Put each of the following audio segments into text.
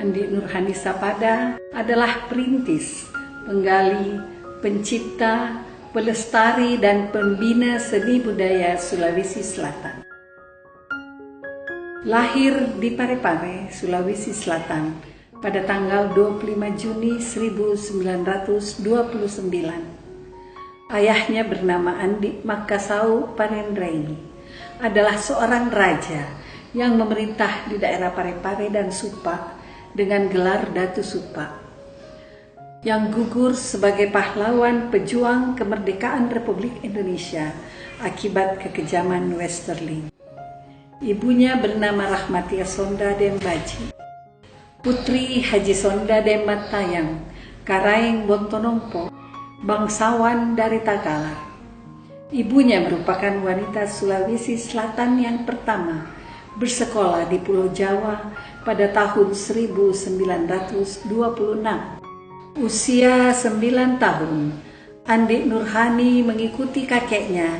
Andi Nurhani Sapada adalah perintis, penggali, pencipta, pelestari, dan pembina seni budaya Sulawesi Selatan. Lahir di Parepare, Sulawesi Selatan pada tanggal 25 Juni 1929. Ayahnya bernama Andi Makasau Parendrei, adalah seorang raja yang memerintah di daerah Parepare dan Supa dengan gelar Datu Supa, yang gugur sebagai pahlawan pejuang kemerdekaan Republik Indonesia akibat kekejaman Westerling. Ibunya bernama Rahmatia Sonda Dembaji, putri Haji Sonda Dematayang, Karaeng Bontonompo, bangsawan dari Tagalar. Ibunya merupakan wanita Sulawesi Selatan yang pertama bersekolah di Pulau Jawa pada tahun 1926. Usia 9 tahun, Andi Nurhani mengikuti kakeknya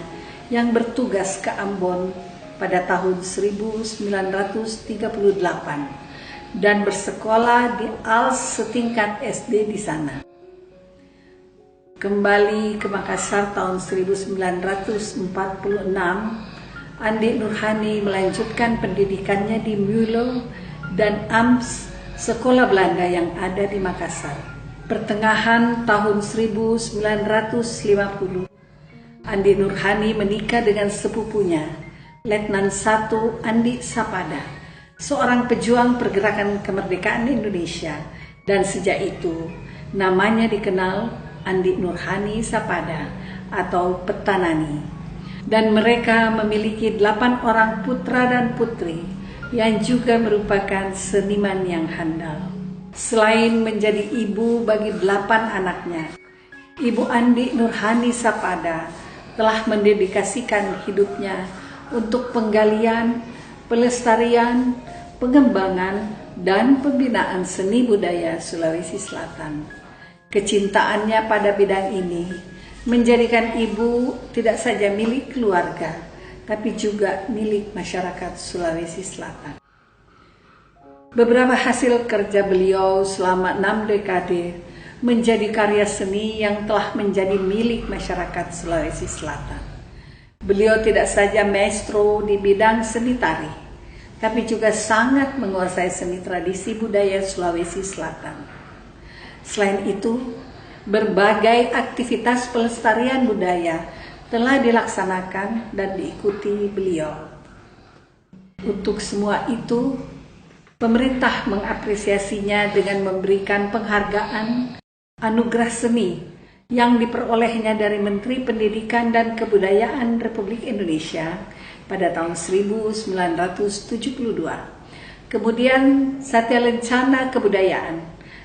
yang bertugas ke Ambon pada tahun 1938 dan bersekolah di ALS setingkat SD di sana. Kembali ke Makassar tahun 1946, Andi Nurhani melanjutkan pendidikannya di Mulo dan AMS, sekolah Belanda yang ada di Makassar. Pertengahan tahun 1950, Andi Nurhani menikah dengan sepupunya, Letnan I Andi Sapada, seorang pejuang pergerakan kemerdekaan Indonesia, dan sejak itu namanya dikenal Andi Nurhani Sapada atau Petanani. Dan mereka memiliki 8 orang putra dan putri yang juga merupakan seniman yang handal. Selain menjadi ibu bagi 8 anaknya, Ibu Andi Nurhani Sapada telah mendedikasikan hidupnya untuk penggalian, pelestarian, pengembangan, dan pembinaan seni budaya Sulawesi Selatan. Kecintaannya pada bidang ini menjadikan ibu tidak saja milik keluarga, tapi juga milik masyarakat Sulawesi Selatan. Beberapa hasil kerja beliau selama 6 dekade menjadi karya seni yang telah menjadi milik masyarakat Sulawesi Selatan. Beliau tidak saja maestro di bidang seni tari, tapi juga sangat menguasai seni tradisi budaya Sulawesi Selatan. Selain itu, berbagai aktivitas pelestarian budaya telah dilaksanakan dan diikuti beliau. Untuk semua itu, pemerintah mengapresiasinya dengan memberikan penghargaan anugerah seni yang diperolehnya dari Menteri Pendidikan dan Kebudayaan Republik Indonesia pada tahun 1972. Kemudian Satya Lencana Kebudayaan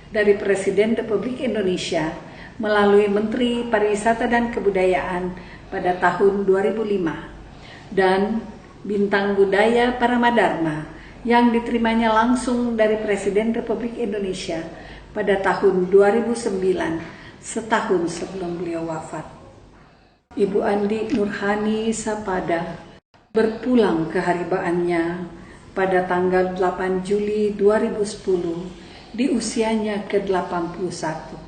dari Presiden Republik Indonesia melalui Menteri Pariwisata dan Kebudayaan pada tahun 2005, dan Bintang Budaya Paramadharma yang diterimanya langsung dari Presiden Republik Indonesia pada tahun 2009, setahun sebelum beliau wafat. Ibu Andi Nurhani Sapada berpulang ke haribaannya pada tanggal 8 Juli 2010 di usianya ke-81.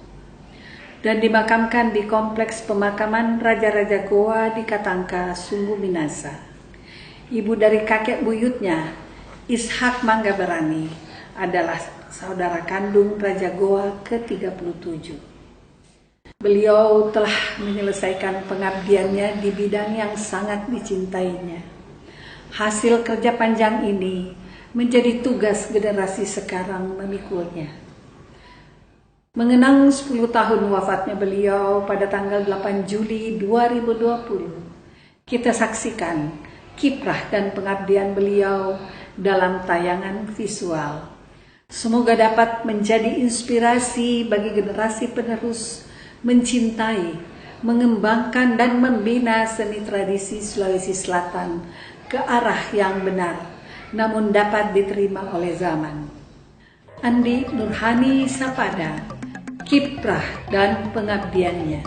Dan dimakamkan di Kompleks Pemakaman Raja-Raja Goa di Katangka, Sumbu Minasa. Ibu dari kakek buyutnya, Ishak Manggaberani, adalah saudara kandung Raja Goa ke-37. Beliau telah menyelesaikan pengabdiannya di bidang yang sangat dicintainya. Hasil kerja panjang ini menjadi tugas generasi sekarang memikulnya. Mengenang 10 tahun wafatnya beliau pada tanggal 8 Juli 2020, kita saksikan kiprah dan pengabdian beliau dalam tayangan visual. Semoga dapat menjadi inspirasi bagi generasi penerus mencintai, mengembangkan, dan membina seni tradisi Sulawesi Selatan ke arah yang benar, namun dapat diterima oleh zaman. Andi Nurhani Sapada, kiprah dan pengabdiannya.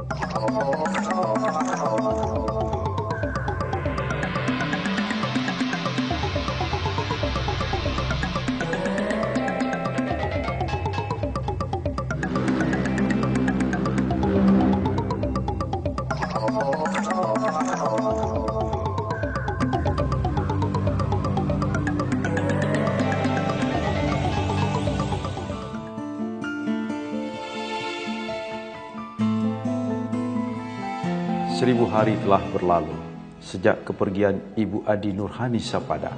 1000 hari telah berlalu sejak kepergian Ibu Adi Nurhani Sapada,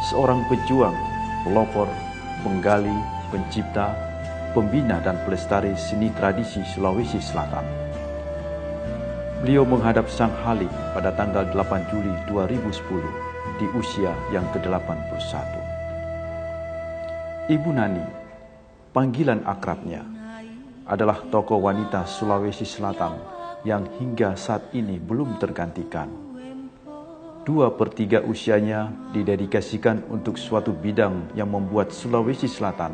seorang pejuang, pelopor, penggali, pencipta, pembina dan pelestari seni tradisi Sulawesi Selatan. Beliau menghadap Sang Halim pada tanggal 8 Juli 2010 di usia yang ke-81. Ibu Nani, panggilan akrabnya, adalah tokoh wanita Sulawesi Selatan yang hingga saat ini belum tergantikan. 2/3 usianya didedikasikan untuk suatu bidang yang membuat Sulawesi Selatan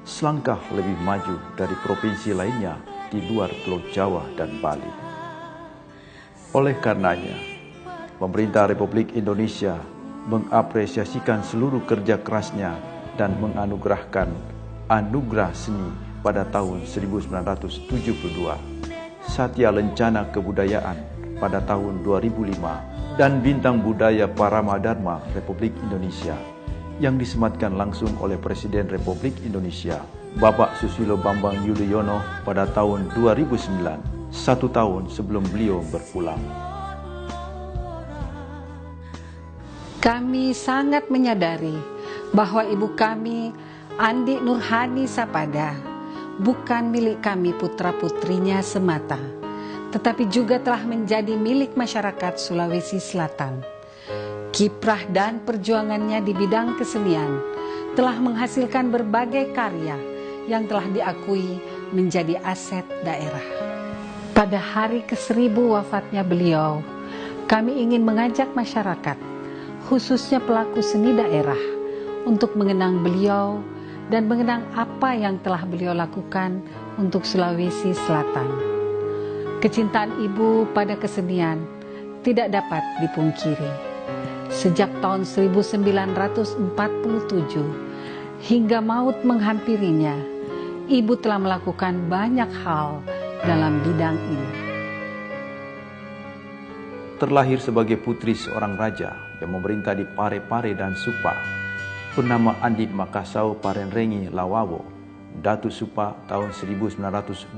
selangkah lebih maju dari provinsi lainnya di luar Pulau Jawa dan Bali. Oleh karenanya, pemerintah Republik Indonesia mengapresiasikan seluruh kerja kerasnya dan menganugerahkan anugerah seni pada tahun 1972, Satya Lencana Kebudayaan pada tahun 2005, dan Bintang Budaya Paramadharma Republik Indonesia yang disematkan langsung oleh Presiden Republik Indonesia, Bapak Susilo Bambang Yudhoyono pada tahun 2009, 1 tahun sebelum beliau berpulang. Kami sangat menyadari bahwa ibu kami, Andi Nurhani Sapada, bukan milik kami putra-putrinya semata, tetapi juga telah menjadi milik masyarakat Sulawesi Selatan. Kiprah dan perjuangannya di bidang kesenian telah menghasilkan berbagai karya yang telah diakui menjadi aset daerah. Pada hari ke-1000 wafatnya beliau, kami ingin mengajak masyarakat, khususnya pelaku seni daerah, untuk mengenang beliau dan mengenang apa yang telah beliau lakukan untuk Sulawesi Selatan. Kecintaan ibu pada kesenian tidak dapat dipungkiri. Sejak tahun 1947 hingga maut menghampirinya, ibu telah melakukan banyak hal dalam bidang ini. Terlahir sebagai putri seorang raja yang memerintah di Pare-Pare dan Supa, bernama Andi Makasau Parenrengi Lawawo, Datu Supa tahun 1925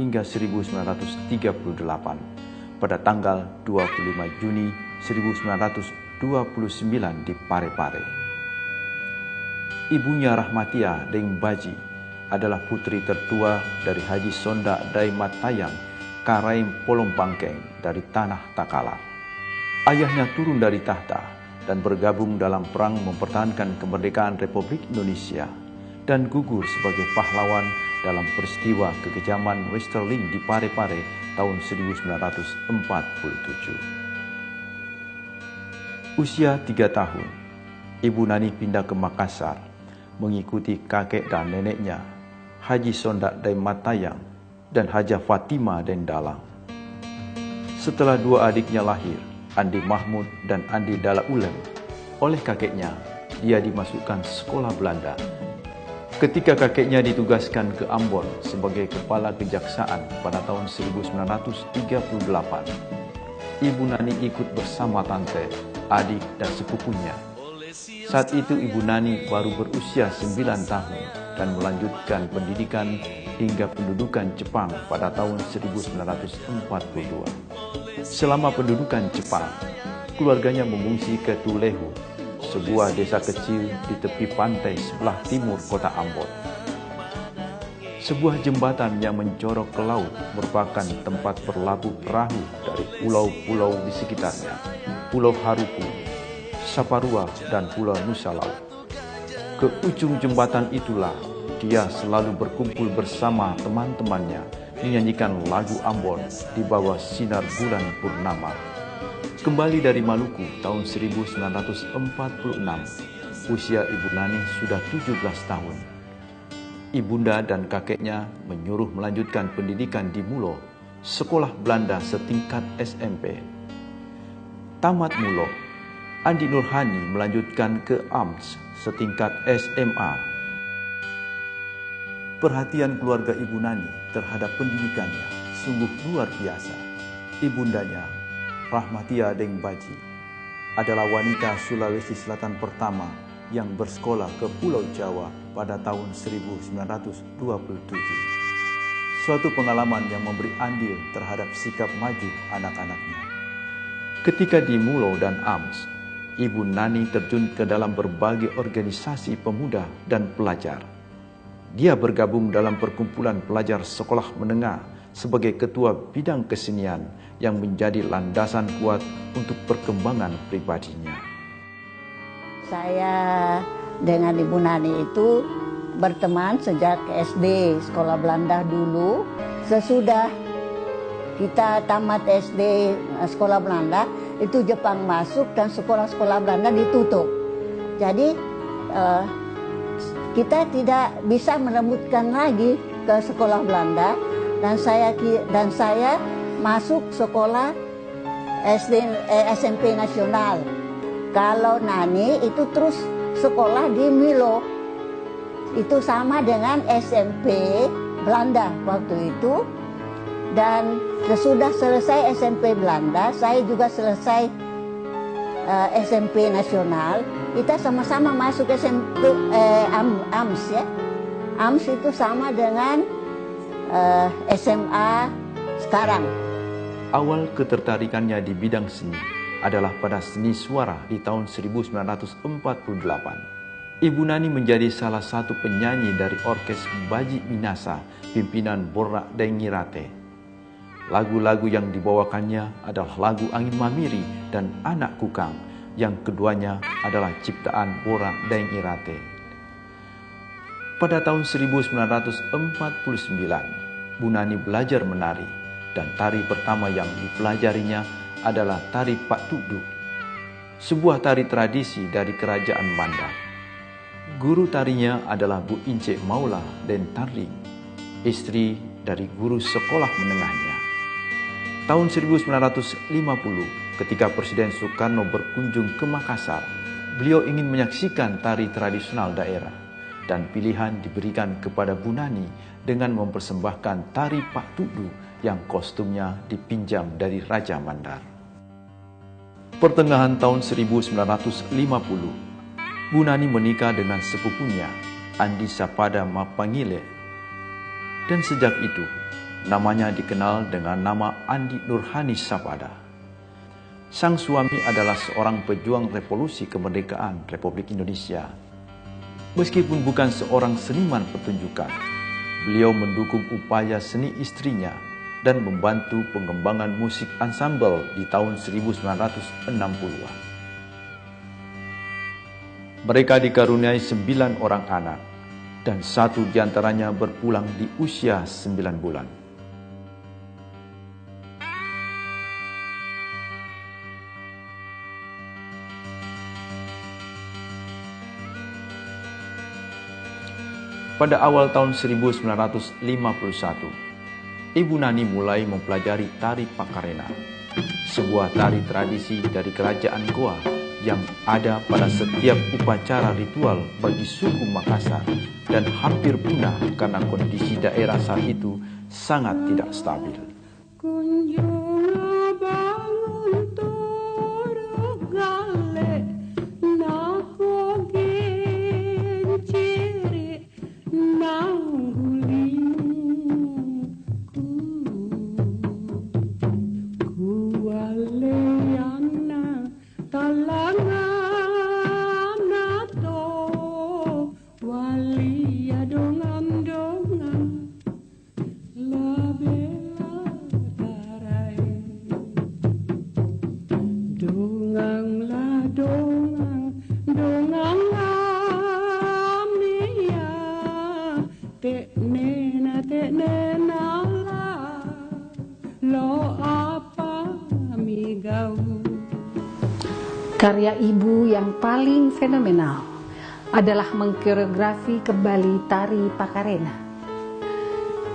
hingga 1938, pada tanggal 25 Juni 1929 di Pare-Pare. Ibunya Rahmatia Deng Baji adalah putri tertua dari Haji Sonda Dai Matayang Karaim Polompangkeng dari Tanah Takala. Ayahnya turun dari tahta dan bergabung dalam perang mempertahankan kemerdekaan Republik Indonesia dan gugur sebagai pahlawan dalam peristiwa kekejaman Westerling di Pare-Pare tahun 1947. Usia 3 tahun, Ibu Nani pindah ke Makassar mengikuti kakek dan neneknya, Haji Sonda Dai Matayang dan Hajah Fatima Den Dalang. Setelah 2 adiknya lahir, Andi Mahmud dan Andi Dala Ulem, oleh kakeknya, dia dimasukkan sekolah Belanda. Ketika kakeknya ditugaskan ke Ambon sebagai kepala kejaksaan pada tahun 1938, Ibu Nani ikut bersama tante, adik, dan sepupunya. Saat itu Ibu Nani baru berusia 9 tahun dan melanjutkan pendidikan hingga pendudukan Jepang pada tahun 1942. Selama pendudukan Jepang, keluarganya mengungsi ke Tulehu, sebuah desa kecil di tepi pantai sebelah timur kota Ambon. Sebuah jembatan yang menjorok ke laut merupakan tempat berlabuh perahu dari pulau-pulau di sekitarnya, Pulau Harupu, Saparua, dan Pulau Nusa Laut. Ke ujung jembatan itulah dia selalu berkumpul bersama teman-temannya menyanyikan lagu Ambon di bawah sinar bulan purnama. Kembali dari Maluku tahun 1946, usia Ibu Nani sudah 17 tahun. Ibunda dan kakeknya menyuruh melanjutkan pendidikan di Mulo, sekolah Belanda setingkat SMP. Tamat Mulo, Andi Nurhani melanjutkan ke AMS setingkat SMA. Perhatian keluarga Ibu Nani terhadap pendidikannya sungguh luar biasa. Ibundanya, Rahmatia Deng Baji, adalah wanita Sulawesi Selatan pertama yang bersekolah ke Pulau Jawa pada tahun 1927. suatu pengalaman yang memberi andil terhadap sikap maju anak-anaknya. Ketika di Mulo dan Ams, Ibu Nani terjun ke dalam berbagai organisasi pemuda dan pelajar. Dia bergabung dalam perkumpulan pelajar sekolah menengah sebagai ketua bidang kesenian yang menjadi landasan kuat untuk perkembangan pribadinya. Saya dengan Ibu Nani itu berteman sejak SD, sekolah Belanda dulu. Sesudah kita tamat SD, sekolah Belanda, itu Jepang masuk dan sekolah-sekolah Belanda ditutup. Jadi kita tidak bisa merebutkan lagi ke sekolah Belanda, dan saya masuk sekolah SMP nasional. Kalau Nani itu terus sekolah di Milo, itu sama dengan SMP Belanda waktu itu. Dan sesudah selesai SMP Belanda, saya juga selesai SMP nasional. Kita sama-sama masuk SMP AMS ya. AMS itu sama dengan SMA sekarang. Awal ketertarikannya di bidang seni adalah pada seni suara di tahun 1948. Ibu Nani menjadi salah satu penyanyi dari orkes Baji Minasa pimpinan Borra Dengirate. Lagu-lagu yang dibawakannya adalah lagu Angin Mamiri dan Anak Kukang, yang keduanya adalah ciptaan Borra Dengirate. Pada tahun 1949, Bu Nani belajar menari, dan tari pertama yang dipelajarinya adalah tari Pak Tukdu, sebuah tari tradisi dari kerajaan Mandar. Guru tarinya adalah Bu Ince Maula Den Tarling, istri dari guru sekolah menengahnya. Tahun 1950, ketika Presiden Soekarno berkunjung ke Makassar, beliau ingin menyaksikan tari tradisional daerah, dan pilihan diberikan kepada Bu Nani dengan mempersembahkan tari Pak Tukdu yang kostumnya dipinjam dari Raja Mandar. Pertengahan tahun 1950, Bu Nani menikah dengan sepupunya, Andi Sapada Mapangile, dan sejak itu namanya dikenal dengan nama Andi Nurhani Sapada. Sang suami adalah seorang pejuang revolusi kemerdekaan Republik Indonesia. Meskipun bukan seorang seniman pertunjukan, beliau mendukung upaya seni istrinya dan membantu pengembangan musik ansambel di tahun 1960-an. Mereka dikaruniai 9 orang anak, dan 1 diantaranya berpulang di usia 9 bulan. Pada awal tahun 1951, Ibu Nani mulai mempelajari tari Pakarena, sebuah tari tradisi dari kerajaan Goa yang ada pada setiap upacara ritual bagi suku Makassar dan hampir punah karena kondisi daerah saat itu sangat tidak stabil. Karya ibu yang paling fenomenal adalah mengkoreografi kembali tari Pakarena.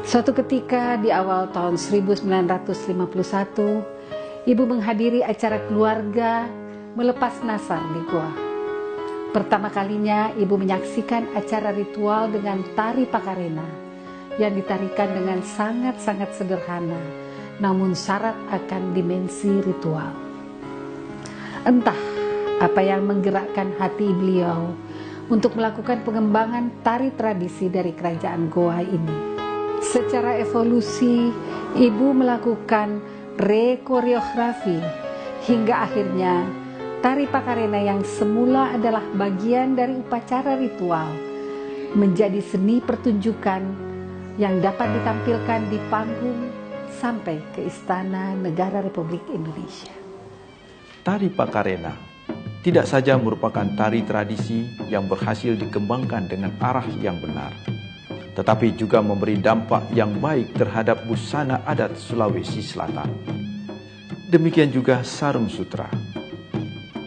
Suatu ketika di awal tahun 1951, ibu menghadiri acara keluarga melepas nasar di Goa. Pertama kalinya ibu menyaksikan acara ritual dengan tari Pakarena yang ditarikan dengan sangat-sangat sederhana, namun syarat akan dimensi ritual. Entah apa yang menggerakkan hati beliau untuk melakukan pengembangan tari tradisi dari kerajaan Goa ini. Secara evolusi, Ibu melakukan rekoreografi hingga akhirnya tari Pakarena yang semula adalah bagian dari upacara ritual menjadi seni pertunjukan yang dapat ditampilkan di panggung sampai ke Istana Negara Republik Indonesia. Tari Pakarena tidak saja merupakan tari tradisi yang berhasil dikembangkan dengan arah yang benar, tetapi juga memberi dampak yang baik terhadap busana adat Sulawesi Selatan. Demikian juga sarung sutra.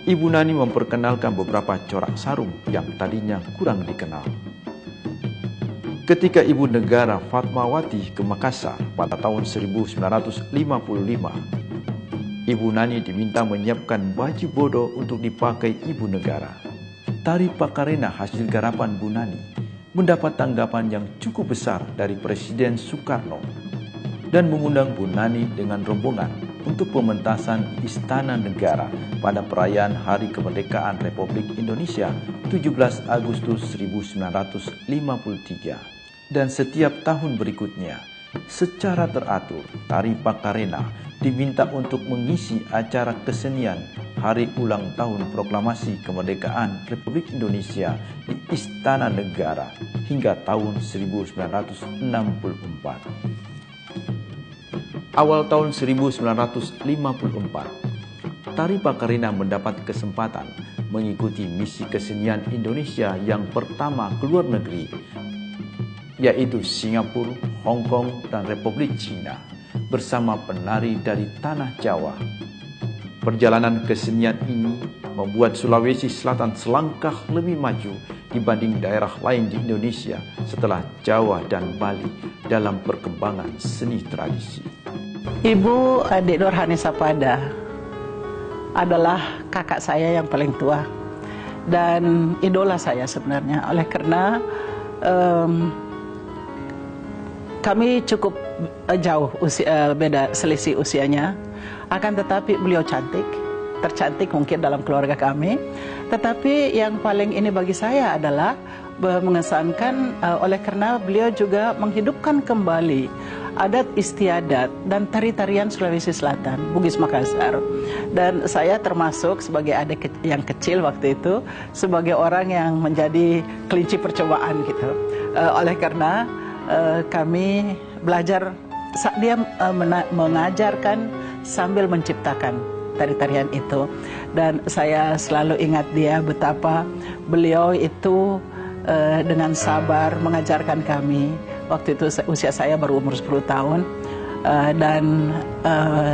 Ibu Nani memperkenalkan beberapa corak sarung yang tadinya kurang dikenal. Ketika Ibu Negara Fatmawati ke Makassar pada tahun 1955, Ibu Nani diminta menyiapkan baju bodo untuk dipakai Ibu Negara. Tari Pakarena hasil garapan Bu Nani mendapat tanggapan yang cukup besar dari Presiden Soekarno dan mengundang Bu Nani dengan rombongan untuk pementasan Istana Negara pada perayaan Hari Kemerdekaan Republik Indonesia 17 Agustus 1953. Dan setiap tahun berikutnya, secara teratur, tari Pakarena diminta untuk mengisi acara kesenian Hari Ulang Tahun Proklamasi Kemerdekaan Republik Indonesia di Istana Negara hingga tahun 1964. Awal tahun 1954, tari Pakarena mendapat kesempatan mengikuti misi kesenian Indonesia yang pertama ke luar negeri, yaitu Singapura, Hong Kong, dan Republik Cina bersama penari dari Tanah Jawa. Perjalanan kesenian ini membuat Sulawesi Selatan selangkah lebih maju dibanding daerah lain di Indonesia setelah Jawa dan Bali dalam perkembangan seni tradisi. Ibu Adik Nurhani Sapada adalah kakak saya yang paling tua dan idola saya sebenarnya, oleh karena kami cukup jauh beda selisih usianya, akan tetapi beliau cantik, tercantik mungkin dalam keluarga kami. Tetapi yang paling ini bagi saya adalah mengesankan oleh karena beliau juga menghidupkan kembali adat istiadat dan tari-tarian Sulawesi Selatan, Bugis Makassar. Dan saya termasuk sebagai adik yang kecil waktu itu, sebagai orang yang menjadi kelinci percobaan gitu. Oleh karena kami belajar, dia mengajarkan sambil menciptakan tari-tarian itu. Dan saya selalu ingat dia betapa beliau itu dengan sabar mengajarkan kami. Waktu itu usia saya baru umur 10 tahun. Dan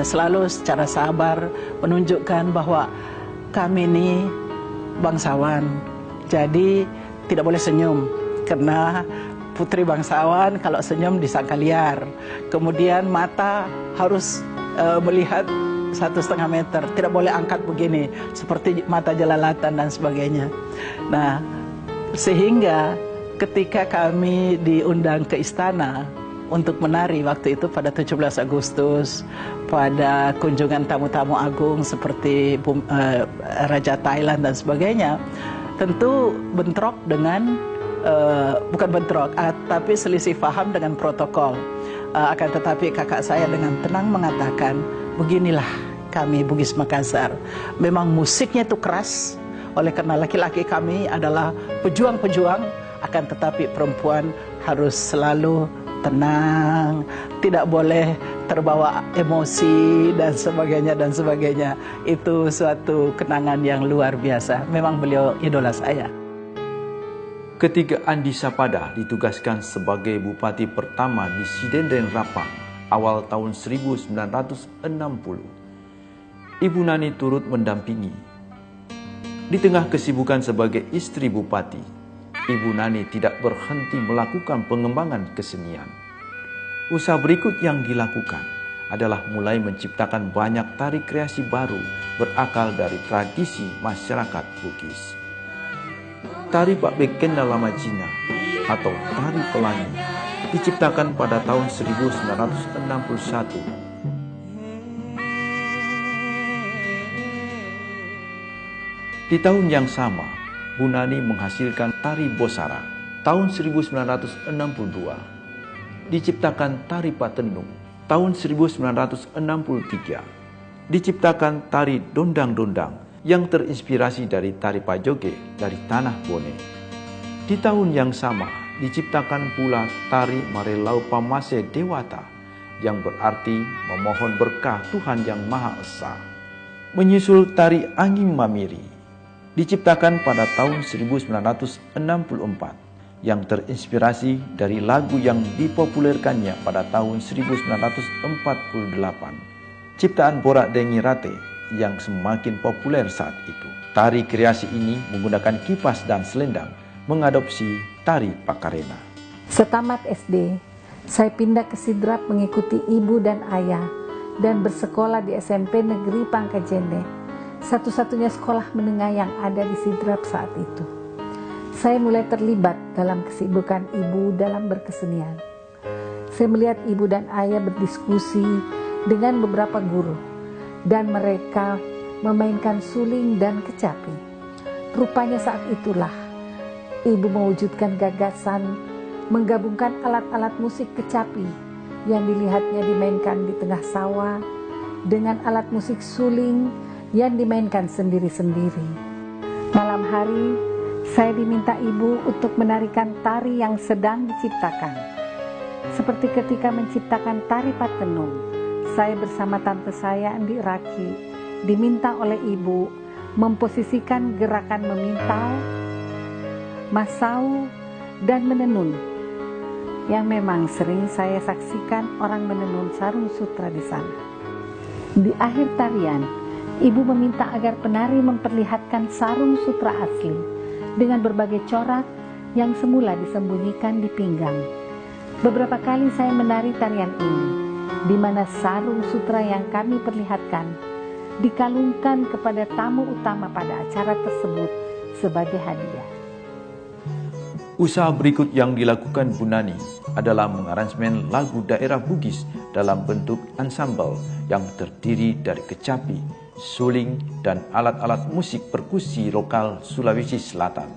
selalu secara sabar menunjukkan bahwa kami ini bangsawan. Jadi tidak boleh senyum, karena putri bangsawan kalau senyum disangka liar. Kemudian mata harus melihat 1,5 meter, tidak boleh angkat begini seperti mata jelalatan dan sebagainya. Nah, sehingga ketika kami diundang ke istana untuk menari waktu itu pada 17 Agustus pada kunjungan tamu-tamu agung seperti Raja Thailand dan sebagainya, tentu bentrok dengan bukan bentrok, tapi selisih paham dengan protokol. Akan tetapi kakak saya dengan tenang mengatakan, beginilah kami Bugis Makassar. Memang musiknya itu keras, oleh karena laki-laki kami adalah pejuang-pejuang, akan tetapi perempuan harus selalu tenang, tidak boleh terbawa emosi dan sebagainya dan sebagainya. Itu suatu kenangan yang luar biasa. Memang beliau idola saya. Ketika Andi Sapada ditugaskan sebagai bupati pertama di Sidendeng Rapang awal tahun 1960, Ibu Nani turut mendampingi. Di tengah kesibukan sebagai istri bupati, Ibu Nani tidak berhenti melakukan pengembangan kesenian. Usaha berikut yang dilakukan adalah mulai menciptakan banyak tari kreasi baru berakal dari tradisi masyarakat Bugis. Tari Bak Bekenda Lama Cina atau Tari Pelangi diciptakan pada tahun 1961. Di tahun yang sama, Bu Nani menghasilkan Tari Bosara tahun 1962. diciptakan tari patenung. Tahun 1963 diciptakan tari dondang-dondang yang terinspirasi dari tari pajoge dari tanah Bone. Di tahun yang sama diciptakan pula tari Marelau Pamase Dewata yang berarti memohon berkah Tuhan Yang Maha Esa. Menyusul tari Angin Mamiri diciptakan pada tahun 1964 yang terinspirasi dari lagu yang dipopulerkannya pada tahun 1948, ciptaan Borak Dengi Rate yang semakin populer saat itu. Tari kreasi ini menggunakan kipas dan selendang, mengadopsi tari Pakarena. Setamat SD, saya pindah ke Sidrap mengikuti ibu dan ayah dan bersekolah di SMP Negeri Pangkajene, satu-satunya sekolah menengah yang ada di Sidrap saat itu. Saya mulai terlibat dalam kesibukan ibu dalam berkesenian. Saya melihat ibu dan ayah berdiskusi dengan beberapa guru, dan mereka memainkan suling dan kecapi. Rupanya saat itulah ibu mewujudkan gagasan menggabungkan alat-alat musik kecapi yang dilihatnya dimainkan di tengah sawah dengan alat musik suling yang dimainkan sendiri-sendiri. Malam hari, saya diminta ibu untuk menarikan tari yang sedang diciptakan. Seperti ketika menciptakan tari patenung, saya bersama tante saya Andi Raki diminta oleh ibu memposisikan gerakan memintal, masau, dan menenun yang memang sering saya saksikan orang menenun sarung sutra di sana. Di akhir tarian, ibu meminta agar penari memperlihatkan sarung sutra asli dengan berbagai corak yang semula disembunyikan di pinggang. Beberapa kali saya menari tarian ini, di mana sarung sutra yang kami perlihatkan dikalungkan kepada tamu utama pada acara tersebut sebagai hadiah. Usaha berikut yang dilakukan Bu Nani adalah mengaransemen lagu daerah Bugis dalam bentuk ansambel yang terdiri dari kecapi, suling, dan alat-alat musik perkusi lokal Sulawesi Selatan.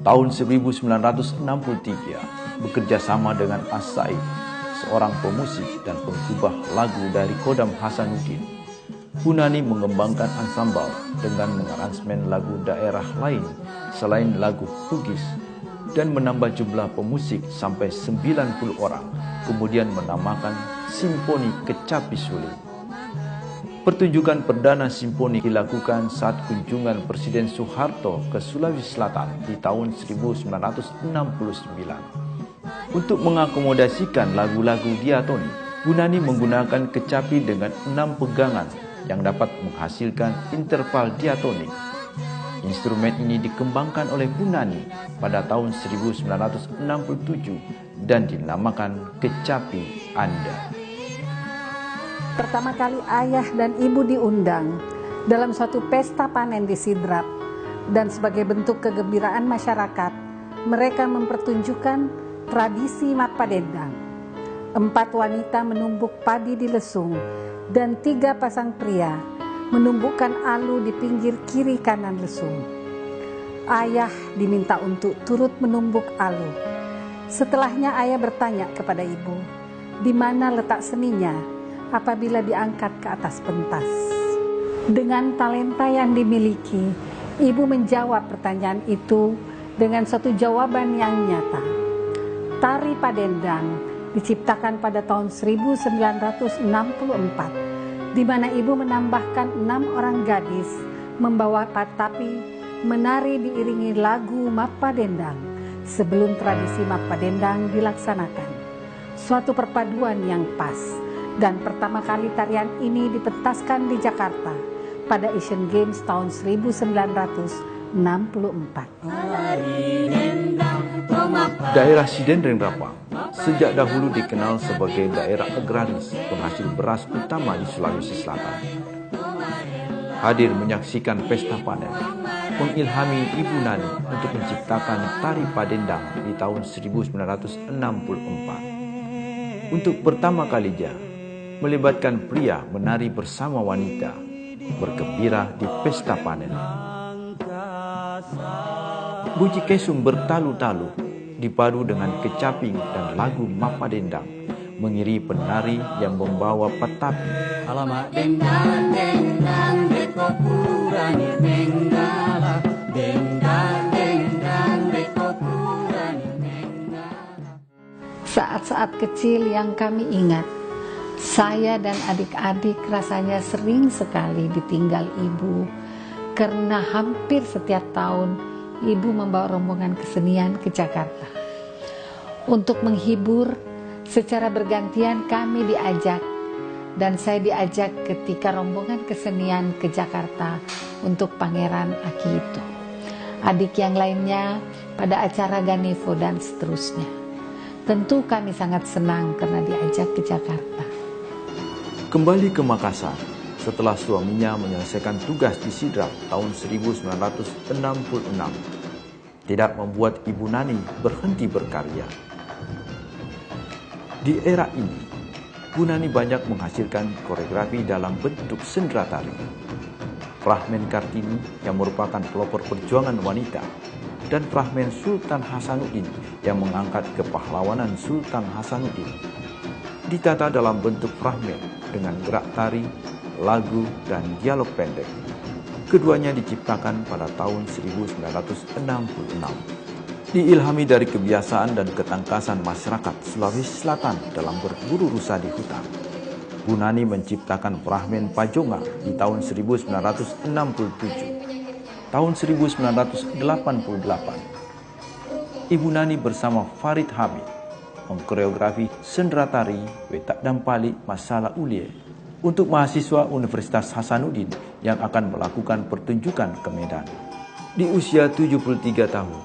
Tahun 1963, bekerja sama dengan As Said, seorang pemusik dan pengubah lagu dari Kodam Hasanuddin, Bu Nani mengembangkan ansambel dengan mengaransemen lagu daerah lain selain lagu Bugis dan menambah jumlah pemusik sampai 90 orang, kemudian menamakan Simponi Kecapi Suling. Pertunjukan perdana simponi dilakukan saat kunjungan Presiden Soeharto ke Sulawesi Selatan di tahun 1969. Untuk mengakomodasikan lagu-lagu diatoni, Bu Nani menggunakan kecapi dengan 6 pegangan yang dapat menghasilkan interval diatonik. Instrumen ini dikembangkan oleh Bu Nani pada tahun 1967 dan dinamakan Kecapi Anda. Pertama kali ayah dan ibu diundang dalam suatu pesta panen di Sidrap, dan sebagai bentuk kegembiraan masyarakat, mereka mempertunjukkan tradisi Mapadendang. 4 wanita menumbuk padi di lesung dan 3 pasang pria menumbuhkan alu di pinggir kiri kanan lesung. Ayah diminta untuk turut menumbuk alu. Setelahnya ayah bertanya kepada ibu, di mana letak seninya apabila diangkat ke atas pentas. Dengan talenta yang dimiliki, ibu menjawab pertanyaan itu dengan suatu jawaban yang nyata. Tari Padendang diciptakan pada tahun 1964, di mana ibu menambahkan 6 orang gadis membawa patapi menari diiringi lagu Mapadendang sebelum tradisi Mapadendang dilaksanakan. Suatu perpaduan yang pas, dan pertama kali tarian ini dipentaskan di Jakarta pada Asian Games tahun 1964. Daerah Sidendreng Rapa sejak dahulu dikenal sebagai daerah agraris penghasil beras utama di Sulawesi Selatan. Hadir menyaksikan pesta panen mengilhami Ibu Nani untuk menciptakan tari Padendang di tahun 1964. Untuk pertama kalinya melibatkan pria menari bersama wanita bergembira di pesta panen. Bunyi kesum bertalu-talu dipadu dengan kecaping dan lagu Mapa Dendang, mengiri penari yang membawa petapi. Alamak dendang dendang deko purani menggala, dendang dendang deko purani menggala. Saat-saat kecil yang kami ingat, saya dan adik-adik rasanya sering sekali ditinggal ibu, karena hampir setiap tahun ibu membawa rombongan kesenian ke Jakarta. Untuk menghibur, secara bergantian kami diajak, dan saya diajak ketika rombongan kesenian ke Jakarta untuk Pangeran Akihito. Adik yang lainnya pada acara Ganevo dan seterusnya. Tentu kami sangat senang karena diajak ke Jakarta. Kembali ke Makassar setelah suaminya menyelesaikan tugas di Sidrap tahun 1966, tidak membuat Ibu Nani berhenti berkarya. Di era ini, Bu Nani banyak menghasilkan koreografi dalam bentuk sendera tari. Fragmen Kartini yang merupakan pelopor perjuangan wanita, dan fragmen Sultan Hasanuddin yang mengangkat kepahlawanan Sultan Hasanuddin. Ditata dalam bentuk fragmen dengan gerak tari, lagu, dan dialog pendek. Keduanya diciptakan pada tahun 1966. Diilhami dari kebiasaan dan ketangkasan masyarakat Sulawesi Selatan dalam berburu rusa di hutan, Bu Nani menciptakan fragmen Pajonga di tahun 1967. Tahun 1988, Ibu Nani bersama Farid Hamid mengkoreografi sendera tari Wetak Dampali Masalah Ulie untuk mahasiswa Universitas Hasanuddin yang akan melakukan pertunjukan ke Medan. Di usia 73 tahun,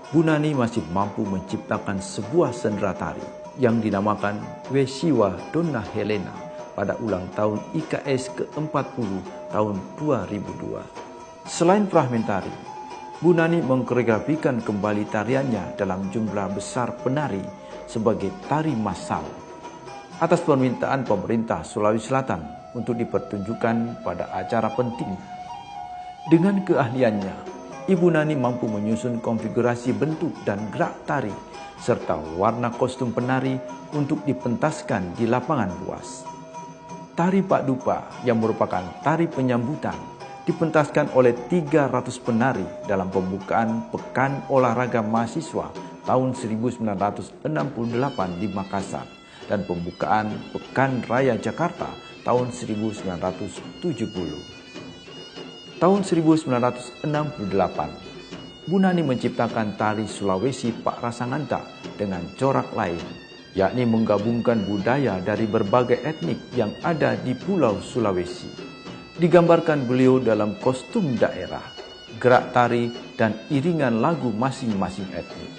Bu Nani masih mampu menciptakan sebuah sendera tari yang dinamakan Wesiwa Donna Helena pada ulang tahun IKS ke-40 tahun 2002. Selain fragmen tari, Bu Nani mengkoreografikan kembali tariannya dalam jumlah besar penari sebagai tari massal atas permintaan pemerintah Sulawesi Selatan untuk dipertunjukkan pada acara penting. Dengan keahliannya, Ibu Nani mampu menyusun konfigurasi bentuk dan gerak tari serta warna kostum penari untuk dipentaskan di lapangan luas. Tari Pak Dupa yang merupakan tari penyambutan dipentaskan oleh 300 penari dalam pembukaan Pekan Olahraga Mahasiswa tahun 1968 di Makassar dan pembukaan Pekan Raya Jakarta tahun 1970. Tahun 1968, Bu Nani menciptakan tari Sulawesi Pak Rasanganta dengan corak lain, yakni menggabungkan budaya dari berbagai etnik yang ada di Pulau Sulawesi. Digambarkan beliau dalam kostum daerah, gerak tari, dan iringan lagu masing-masing etnik.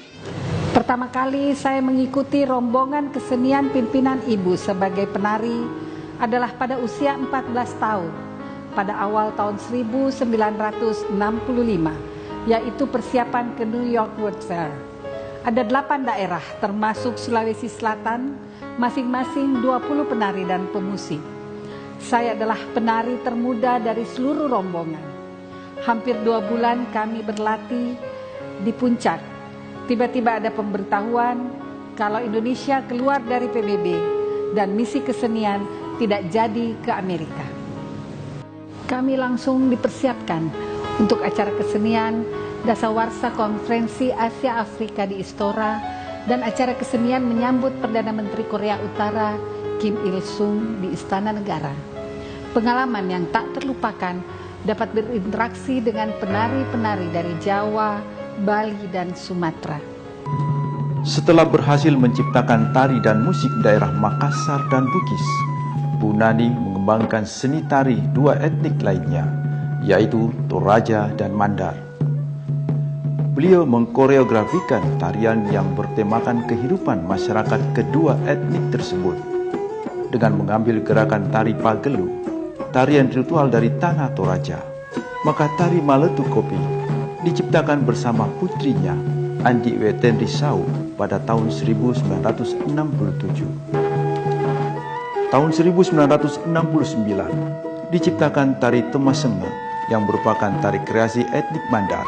Pertama kali saya mengikuti rombongan kesenian pimpinan ibu sebagai penari adalah pada usia 14 tahun. Pada awal tahun 1965, yaitu persiapan ke New York World Fair. Ada 8 daerah termasuk Sulawesi Selatan, masing-masing 20 penari dan pemusik. Saya adalah penari termuda dari seluruh rombongan. Hampir 2 bulan kami berlatih di puncak. Tiba-tiba ada pemberitahuan kalau Indonesia keluar dari PBB dan misi kesenian tidak jadi ke Amerika. Kami langsung dipersiapkan untuk acara kesenian Dasawarsa Konferensi Asia Afrika di Istora dan acara kesenian menyambut Perdana Menteri Korea Utara Kim Il-sung di Istana Negara. Pengalaman yang tak terlupakan dapat berinteraksi dengan penari-penari dari Jawa, Bali, dan Sumatera. Setelah berhasil menciptakan tari dan musik daerah Makassar dan Bugis, Bu Nani mengembangkan seni tari 2 etnik lainnya, yaitu Toraja dan Mandar. Beliau mengkoreografikan tarian yang bertemakan kehidupan masyarakat kedua etnik tersebut dengan mengambil gerakan tari Pagelu, tarian ritual dari tanah Toraja. Maka tari Maletu Kopi diciptakan bersama putrinya Andi Wetendri Sau pada tahun 1967. Tahun 1969 diciptakan tari Temasenge yang merupakan tari kreasi etnik Mandar.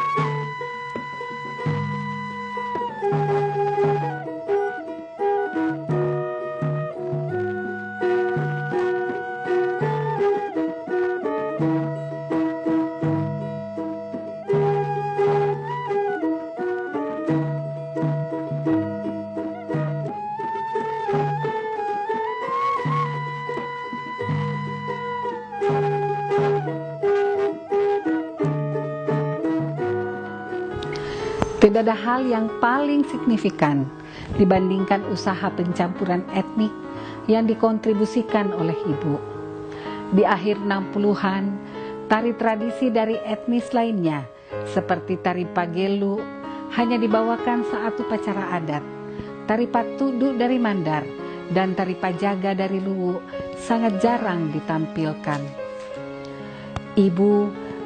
Tidak ada hal yang paling signifikan dibandingkan usaha pencampuran etnik yang dikontribusikan oleh Ibu. Di akhir 60-an, tari tradisi dari etnis lainnya seperti tari Pagelu hanya dibawakan saat upacara adat. Tari Patudu dari Mandar dan tari Pajaga dari Luwu sangat jarang ditampilkan. Ibu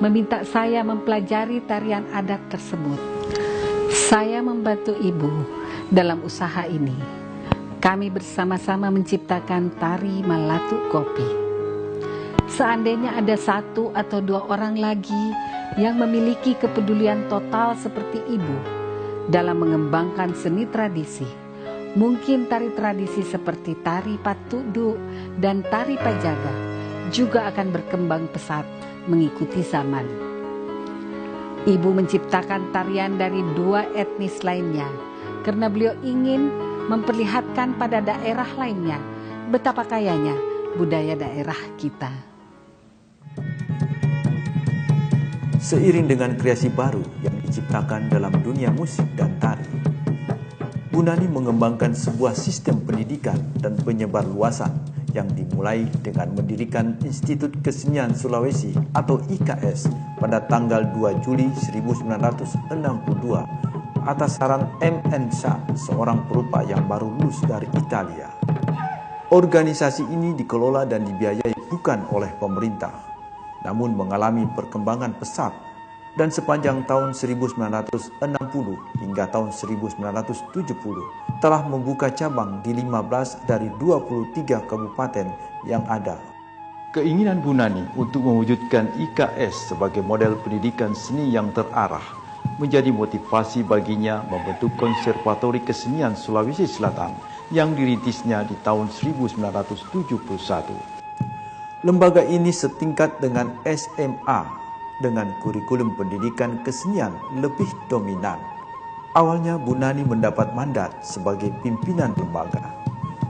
meminta saya mempelajari tarian adat tersebut. Saya membantu Ibu dalam usaha ini. Kami bersama-sama menciptakan tari Malatu Kopi. Seandainya ada 1 atau 2 orang lagi yang memiliki kepedulian total seperti Ibu dalam mengembangkan seni tradisi, mungkin tari tradisi seperti tari Patudu dan tari Pajaga juga akan berkembang pesat mengikuti zaman. Ibu menciptakan tarian dari 2 etnis lainnya karena beliau ingin memperlihatkan pada daerah lainnya betapa kayanya budaya daerah kita. Seiring dengan kreasi baru yang diciptakan dalam dunia musik dan tari, Bu Nani mengembangkan sebuah sistem pendidikan dan penyebarluasan yang dimulai dengan mendirikan Institut Kesenian Sulawesi atau IKS pada tanggal 2 Juli 1962 atas saran M.N. Shah, seorang perupa yang baru lulus dari Italia. Organisasi ini dikelola dan dibiayai bukan oleh pemerintah, namun mengalami perkembangan pesat dan sepanjang tahun 1960 hingga tahun 1970 telah membuka cabang di 15 dari 23 kabupaten yang ada. Keinginan Bu Nani untuk mewujudkan IKS sebagai model pendidikan seni yang terarah menjadi motivasi baginya membentuk Konservatori Kesenian Sulawesi Selatan yang dirintisnya di tahun 1971. Lembaga ini setingkat dengan SMA dengan kurikulum pendidikan kesenian lebih dominan. Awalnya Bu Nani mendapat mandat sebagai pimpinan lembaga,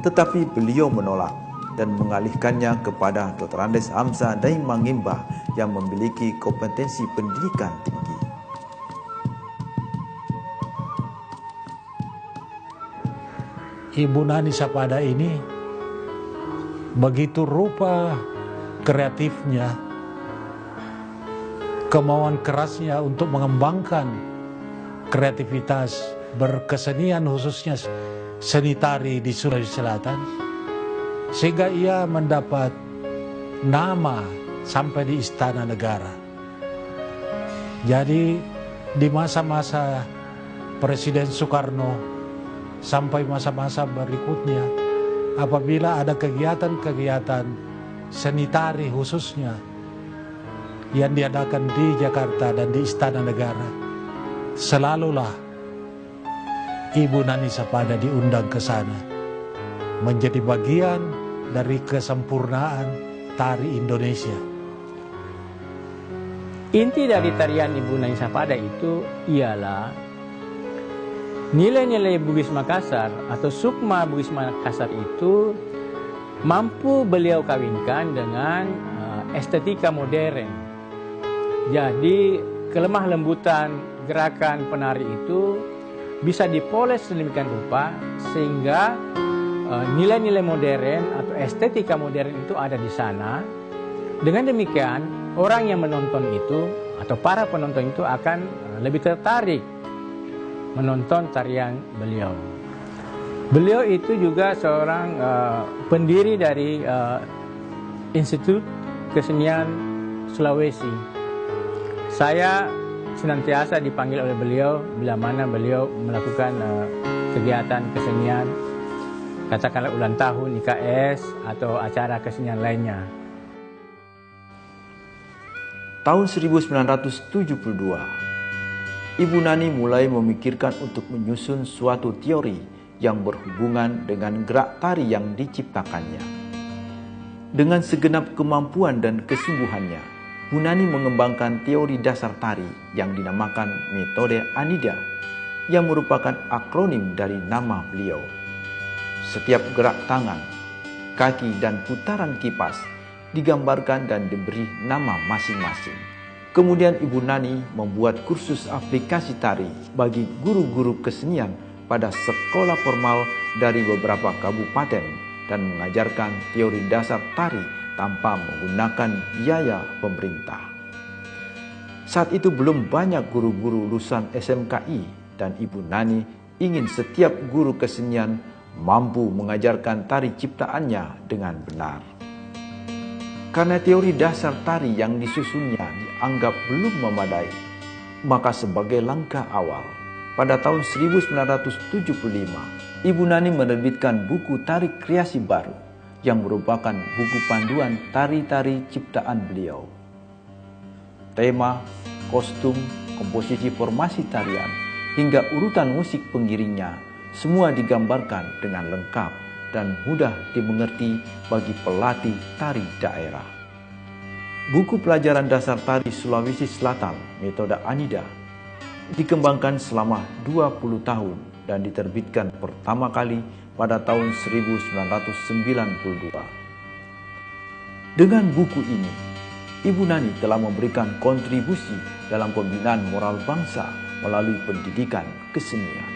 tetapi beliau menolak dan mengalihkannya kepada Dr. Andes Hamzah Daeng Mangimba yang memiliki kompetensi pendidikan tinggi. Ibu Nani Sapada ini begitu rupa kreatifnya, kemauan kerasnya untuk mengembangkan kreativitas berkesenian khususnya seni tari di Sulawesi Selatan, sehingga ia mendapat nama sampai di Istana Negara. Jadi di masa-masa Presiden Soekarno sampai masa-masa berikutnya, apabila ada kegiatan-kegiatan seni tari khususnya yang diadakan di Jakarta dan di Istana Negara, selalulah Ibu Nani Sapada diundang ke sana menjadi bagian dari kesempurnaan tari Indonesia. Inti dari tarian Ibu Nani Sapada itu ialah nilai-nilai Bugis Makassar atau sukma Bugis Makassar itu mampu beliau kawinkan dengan estetika modern. Jadi kelemah lembutan gerakan penari itu bisa dipoles sedemikian rupa sehingga nilai-nilai modern atau estetika modern itu ada di sana. Dengan demikian orang yang menonton itu atau para penonton itu akan lebih tertarik menonton tarian beliau. Beliau itu juga seorang pendiri dari Institut Kesenian Sulawesi. Saya senantiasa dipanggil oleh beliau bila mana beliau melakukan kegiatan kesenian, katakanlah ulang tahun IKS atau acara kesenian lainnya. Tahun 1972, Ibu Nani mulai memikirkan untuk menyusun suatu teori yang berhubungan dengan gerak tari yang diciptakannya. Dengan segenap kemampuan dan kesungguhannya, Bu Nani mengembangkan teori dasar tari yang dinamakan metode Anida, yang merupakan akronim dari nama beliau. Setiap gerak tangan, kaki, dan putaran kipas digambarkan dan diberi nama masing-masing. Kemudian Ibu Nani membuat kursus aplikasi tari bagi guru-guru kesenian pada sekolah formal dari beberapa kabupaten dan mengajarkan teori dasar tari tanpa menggunakan biaya pemerintah. Saat itu belum banyak guru-guru lulusan SMKI dan Ibu Nani ingin setiap guru kesenian mampu mengajarkan tari ciptaannya dengan benar. Karena teori dasar tari yang disusunnya dianggap belum memadai, maka sebagai langkah awal, pada tahun 1975, Ibu Nani menerbitkan buku Tari Kreasi Baru yang merupakan buku panduan tari-tari ciptaan beliau. Tema, kostum, komposisi formasi tarian, hingga urutan musik pengiringnya semua digambarkan dengan lengkap dan mudah dimengerti bagi pelatih tari daerah. Buku pelajaran dasar tari Sulawesi Selatan, metode Anida, dikembangkan selama 20 tahun dan diterbitkan pertama kali pada tahun 1992. Dengan buku ini, Ibu Nani telah memberikan kontribusi dalam pembinaan moral bangsa melalui pendidikan kesenian.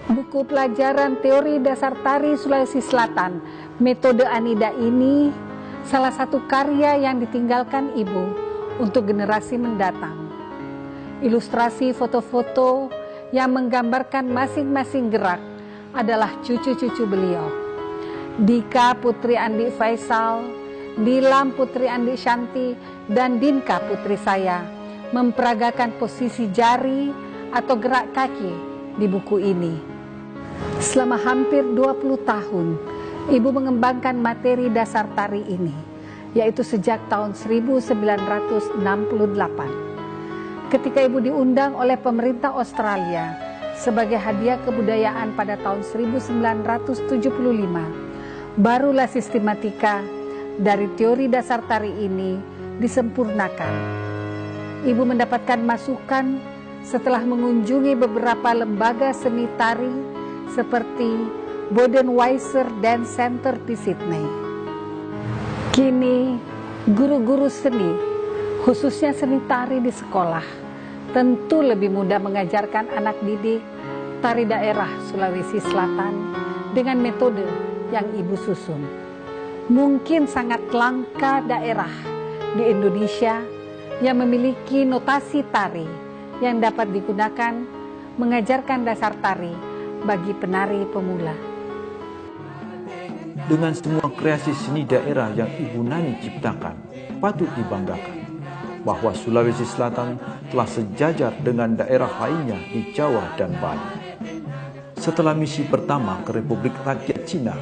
Buku pelajaran teori dasar tari Sulawesi Selatan, metode Anida ini salah satu karya yang ditinggalkan Ibu untuk generasi mendatang. Ilustrasi foto-foto yang menggambarkan masing-masing gerak adalah cucu-cucu beliau. Dika Putri Andi Faisal, Dilam Putri Andi Shanti, dan Dinka putri saya memperagakan posisi jari atau gerak kaki di buku ini. Selama hampir 20 tahun, Ibu mengembangkan materi dasar tari ini, yaitu sejak tahun 1968. Ketika Ibu diundang oleh pemerintah Australia sebagai hadiah kebudayaan pada tahun 1975, barulah sistematika dari teori dasar tari ini disempurnakan. Ibu mendapatkan masukan setelah mengunjungi beberapa lembaga seni tari seperti Bodenweiser Dance Center di Sydney. Kini, guru-guru seni, khususnya seni tari di sekolah, tentu lebih mudah mengajarkan anak didik tari daerah Sulawesi Selatan dengan metode yang Ibu susun. Mungkin sangat langka daerah di Indonesia yang memiliki notasi tari yang dapat digunakan mengajarkan dasar tari bagi penari pemula. Dengan semua kreasi seni daerah yang Ibu Nani ciptakan, patut dibanggakan bahwa Sulawesi Selatan telah sejajar dengan daerah lainnya di Jawa dan Bali. Setelah misi pertama ke Republik Rakyat Cina,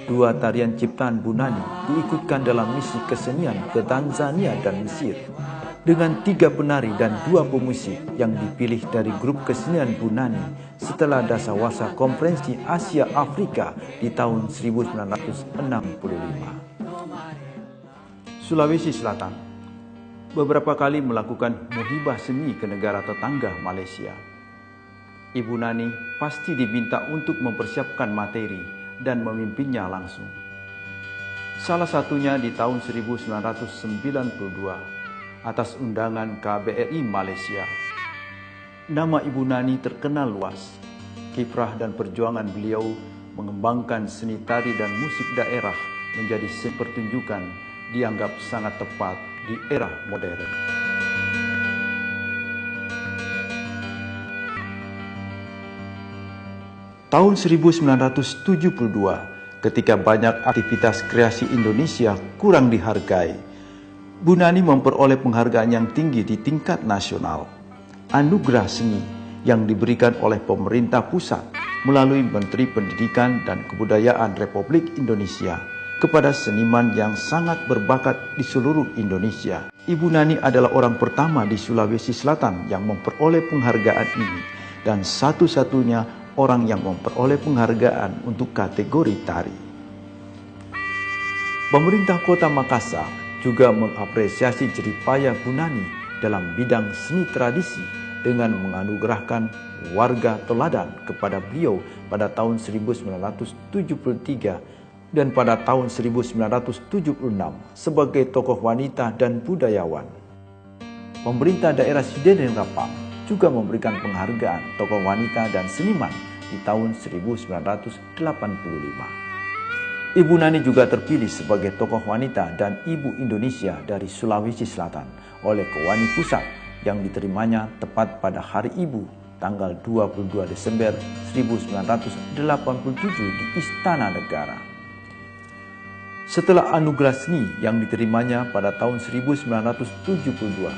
2 tarian ciptaan Bu Nani diikutkan dalam misi kesenian ke Tanzania dan Mesir, dengan 3 penari dan 2 pemusik yang dipilih dari grup kesenian Bu Nani setelah dasawasa Konferensi Asia Afrika di tahun 1965. Sulawesi Selatan beberapa kali melakukan muhibah seni ke negara tetangga Malaysia. Ibu Nani pasti diminta untuk mempersiapkan materi dan memimpinnya langsung. Salah satunya di tahun 1992 atas undangan KBRI Malaysia. Nama Ibu Nani terkenal luas. Kiprah dan perjuangan beliau mengembangkan seni tari dan musik daerah menjadi seni pertunjukan dianggap sangat tepat di era modern. Tahun 1972, ketika banyak aktivitas kreasi Indonesia kurang dihargai, Bu Nani memperoleh penghargaan yang tinggi di tingkat nasional, anugerah seni yang diberikan oleh pemerintah pusat melalui Menteri Pendidikan dan Kebudayaan Republik Indonesia kepada seniman yang sangat berbakat di seluruh Indonesia. Ibu Nani adalah orang pertama di Sulawesi Selatan yang memperoleh penghargaan ini dan satu-satunya orang yang memperoleh penghargaan untuk kategori tari. Pemerintah Kota Makassar juga mengapresiasi jeripaya Bu Nani dalam bidang seni tradisi dengan menganugerahkan warga teladan kepada beliau pada tahun 1973 dan pada tahun 1976 sebagai tokoh wanita dan budayawan. Pemerintah daerah Sidenren Rapang juga memberikan penghargaan tokoh wanita dan seniman di tahun 1985. Ibu Nani juga terpilih sebagai tokoh wanita dan ibu Indonesia dari Sulawesi Selatan oleh Kewani Pusat yang diterimanya tepat pada Hari Ibu tanggal 22 Desember 1987 di Istana Negara. Setelah anugerah seni yang diterimanya pada tahun 1972,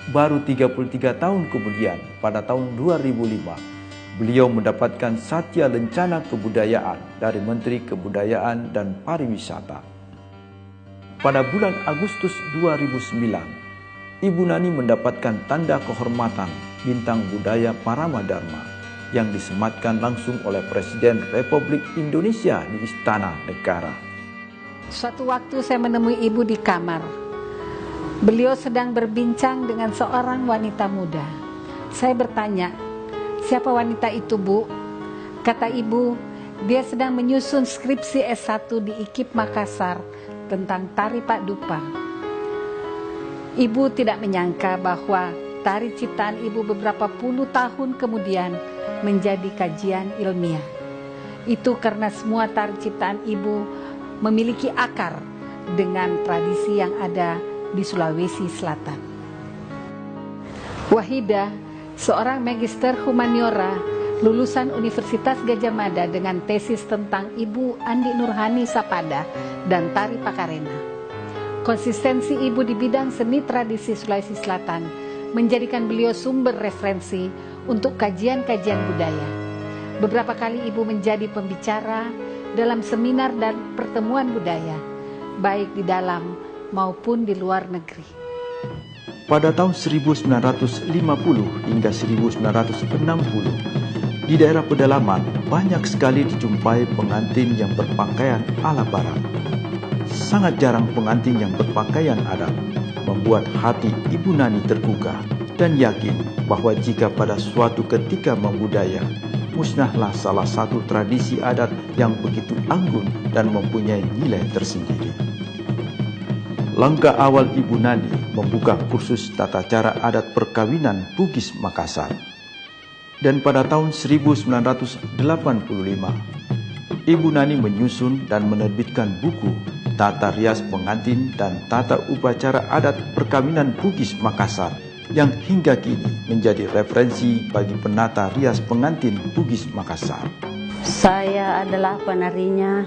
baru 33 tahun kemudian pada tahun 2005, beliau mendapatkan Satya Lencana Kebudayaan dari Menteri Kebudayaan dan Pariwisata. Pada bulan Agustus 2009, Ibu Nani mendapatkan tanda kehormatan Bintang Budaya Paramadharma yang disematkan langsung oleh Presiden Republik Indonesia di Istana Negara. Suatu waktu saya menemui ibu di kamar. Beliau sedang berbincang dengan seorang wanita muda. Saya bertanya, "Siapa wanita itu, Bu?" Kata ibu, "Dia sedang menyusun skripsi S1 di IKIP Makassar tentang tari Pak Dupa." Ibu tidak menyangka bahwa tari ciptaan ibu beberapa puluh tahun kemudian menjadi kajian ilmiah. Itu karena semua tari ciptaan ibu memiliki akar dengan tradisi yang ada di Sulawesi Selatan. Wahidah, seorang magister humaniora lulusan Universitas Gadjah Mada dengan tesis tentang Ibu Andi Nurhani Sapada dan Tari Pakarena. Konsistensi ibu di bidang seni tradisi Sulawesi Selatan menjadikan beliau sumber referensi untuk kajian-kajian budaya. Beberapa kali ibu menjadi pembicara dalam seminar dan pertemuan budaya, baik di dalam maupun di luar negeri. Pada tahun 1950 hingga 1960, di daerah pedalaman banyak sekali dijumpai pengantin yang berpakaian ala barat. Sangat jarang pengantin yang berpakaian adat, membuat hati Ibu Nani tergugah dan yakin bahwa jika pada suatu ketika membudaya, musnahlah salah satu tradisi adat yang begitu anggun dan mempunyai nilai tersendiri. Langkah awal Ibu Nani membuka kursus tata cara adat perkawinan Bugis Makassar. Dan pada tahun 1985, Ibu Nani menyusun dan menerbitkan buku Tata Rias Pengantin dan Tata Upacara Adat Perkawinan Bugis Makassar yang hingga kini menjadi referensi bagi penata rias pengantin Bugis Makassar. Saya adalah penarinya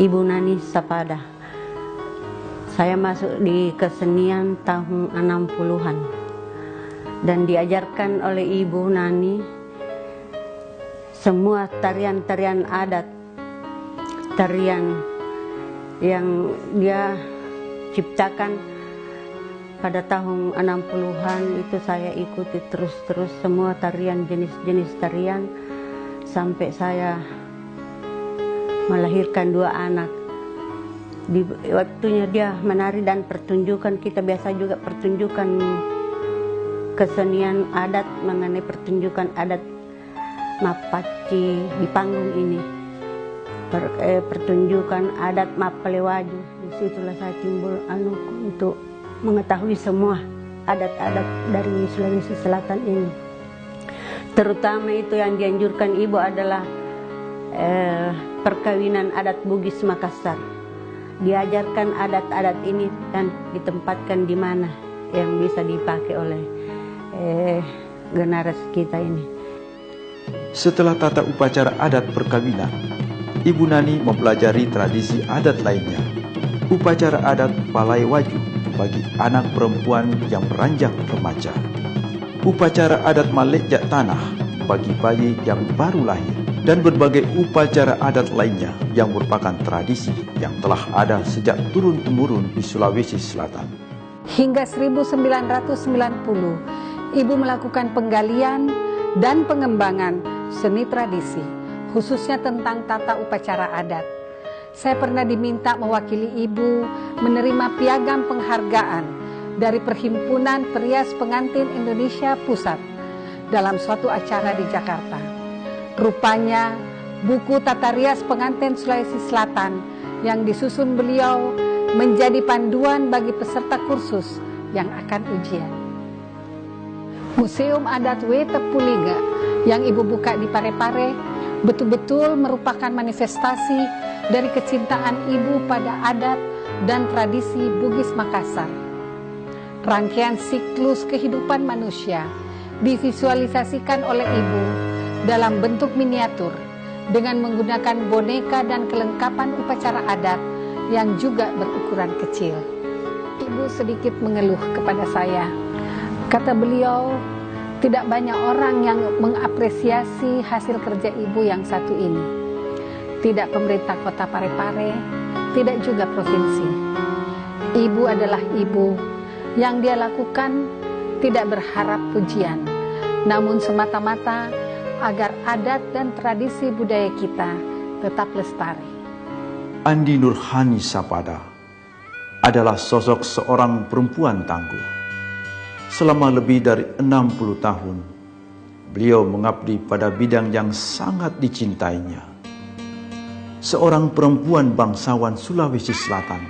Ibu Nani Sapada. Saya masuk di kesenian tahun 60-an dan diajarkan oleh Ibu Nani semua tarian-tarian adat, tarian yang dia ciptakan pada tahun 60-an itu saya ikuti terus-terus semua tarian, jenis-jenis tarian sampai saya melahirkan 2 anak. Di waktunya dia menari dan pertunjukan, kita biasa juga pertunjukan kesenian adat mengenai pertunjukan adat Mapaci di panggung ini. Pertunjukan adat Mapalewaju. Disitulah saya timbul untuk mengetahui semua adat-adat dari Sulawesi Selatan ini. Terutama itu yang dianjurkan ibu adalah perkawinan adat Bugis Makassar. Diajarkan adat-adat ini dan ditempatkan di mana yang bisa dipakai oleh generasi kita ini. Setelah tata upacara adat perkawinan, Ibu Nani mempelajari tradisi adat lainnya. Upacara adat Palai Waju bagi anak perempuan yang beranjak remaja. Upacara adat Malekjak Tanah bagi bayi yang baru lahir. Dan berbagai upacara adat lainnya yang merupakan tradisi yang telah ada sejak turun-temurun di Sulawesi Selatan. Hingga 1990, Ibu melakukan penggalian dan pengembangan seni tradisi, khususnya tentang tata upacara adat. Saya pernah diminta mewakili Ibu menerima piagam penghargaan dari Perhimpunan Perias Pengantin Indonesia Pusat dalam suatu acara di Jakarta. Rupanya buku Tata Rias Pengantin Sulawesi Selatan yang disusun beliau menjadi panduan bagi peserta kursus yang akan ujian. Museum Adat Wetepuliga yang Ibu buka di Parepare betul-betul merupakan manifestasi dari kecintaan Ibu pada adat dan tradisi Bugis Makassar. Rangkaian siklus kehidupan manusia divisualisasikan oleh Ibu dalam bentuk miniatur dengan menggunakan boneka dan kelengkapan upacara adat yang juga berukuran kecil. Ibu sedikit mengeluh kepada saya. Kata beliau, tidak banyak orang yang mengapresiasi hasil kerja Ibu yang satu ini. Tidak pemerintah kota Parepare, tidak juga provinsi. Ibu adalah ibu, yang dia lakukan tidak berharap pujian, namun semata-mata agar adat dan tradisi budaya kita tetap lestari. Andi Nurhani Sapada adalah sosok seorang perempuan tangguh. Selama lebih dari 60 tahun, beliau mengabdi pada bidang yang sangat dicintainya. Seorang perempuan bangsawan Sulawesi Selatan